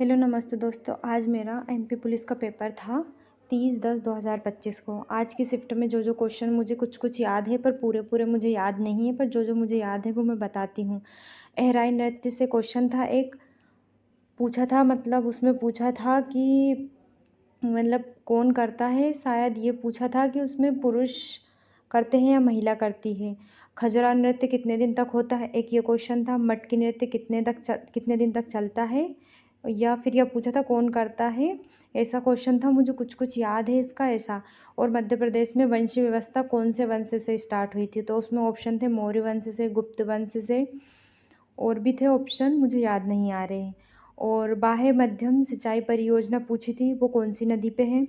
Hello नमस्ते दोस्तों। आज मेरा एमपी पुलिस का पेपर था 30/10/2025 को। आज की शिफ्ट में जो क्वेश्चन मुझे कुछ कुछ याद है, पर पूरे पूरे मुझे याद नहीं है, पर जो मुझे याद है वो मैं बताती हूँ। एहराई नृत्य से क्वेश्चन था, एक पूछा था, मतलब उसमें पूछा था कि मतलब कौन करता है, शायद ये पूछा था कि उसमें पुरुष करते हैं या महिला करती है। खजरा नृत्य कितने दिन तक होता है, एक ये क्वेश्चन था। मटकी नृत्य कितने दिन तक चलता है, या फिर यह पूछा था कौन करता है, ऐसा क्वेश्चन था। मुझे कुछ कुछ याद है इसका ऐसा। और मध्य प्रदेश में वंश व्यवस्था कौन से वंश से स्टार्ट हुई थी, तो उसमें ऑप्शन थे मौर्य वंश से, गुप्त वंश से, और भी थे ऑप्शन, मुझे याद नहीं आ रहे हैं। और बाह्य मध्यम सिंचाई परियोजना पूछी थी, वो कौन सी नदी पे है।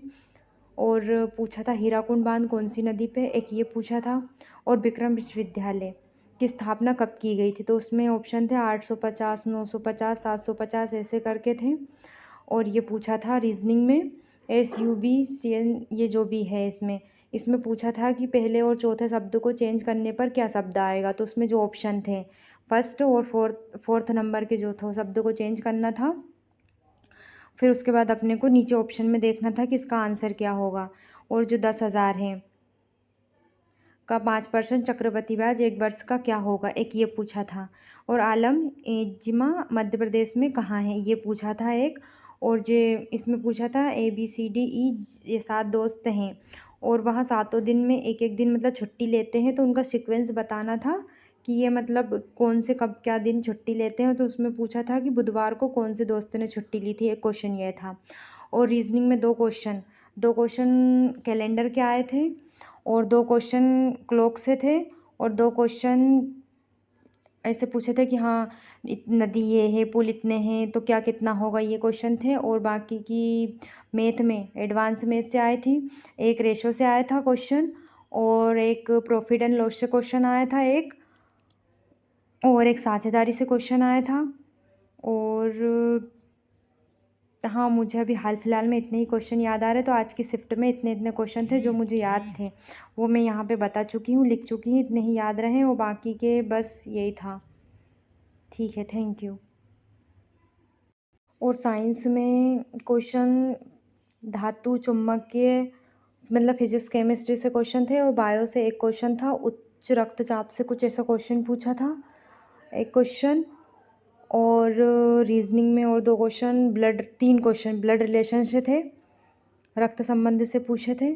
और पूछा था हीराकुंड बांध कौन सी नदी पे, एक ये पूछा था। और विक्रम विश्वविद्यालय की स्थापना कब की गई थी, तो उसमें ऑप्शन थे 850, 950, 750, ऐसे करके थे। और ये पूछा था रीजनिंग में SUB CN, ये जो भी है इसमें पूछा था कि पहले और चौथे शब्द को चेंज करने पर क्या शब्द आएगा, तो उसमें जो ऑप्शन थे फर्स्ट और फोर्थ नंबर के जो थे शब्द को चेंज करना था। फिर उसके बाद अपने को नीचे ऑप्शन में देखना था कि इसका आंसर क्या होगा। और जो 10,000 है का 5% चक्रवृद्धि ब्याज 1 वर्ष का क्या होगा, एक ये पूछा था। और आलम एजिमा मध्य प्रदेश में कहाँ है, ये पूछा था एक। और जे इसमें पूछा था ABCDE, ये 7 दोस्त हैं और वहाँ 7 दिन में एक एक दिन मतलब छुट्टी लेते हैं, तो उनका सीक्वेंस बताना था कि ये मतलब कौन से कब क्या दिन छुट्टी लेते हैं। तो उसमें पूछा था कि बुधवार को कौन से दोस्त ने छुट्टी ली थी, एक क्वेश्चन ये था। और रीजनिंग में दो क्वेश्चन कैलेंडर के आए थे, और 2 क्वेश्चन क्लॉक से थे, और 2 क्वेश्चन ऐसे पूछे थे कि हाँ नदी ये है, पुल इतने हैं तो क्या कितना होगा, ये क्वेश्चन थे। और बाकी की मैथ में एडवांस मैथ से आई थी, एक रेशो से आया था क्वेश्चन, और एक प्रॉफिट एंड लॉस से क्वेश्चन आया था एक, और एक साझेदारी से क्वेश्चन आया था। और हाँ, मुझे अभी हाल फिलहाल में इतने ही क्वेश्चन याद आ रहे, तो आज की शिफ्ट में इतने इतने क्वेश्चन थे जो मुझे याद थे, वो मैं यहाँ पे बता चुकी हूँ, लिख चुकी हूँ, इतने ही याद रहे, और बाकी के बस यही था। ठीक है, थैंक यू। और साइंस में क्वेश्चन धातु चुम्बकीय मतलब फिजिक्स केमिस्ट्री से क्वेश्चन थे, और बायो से एक क्वेश्चन था, उच्च रक्तचाप से कुछ ऐसा क्वेश्चन पूछा था एक क्वेश्चन। और रीजनिंग में और 2 क्वेश्चन, 3 क्वेश्चन ब्लड रिलेशन से थे, रक्त संबंध से पूछे थे।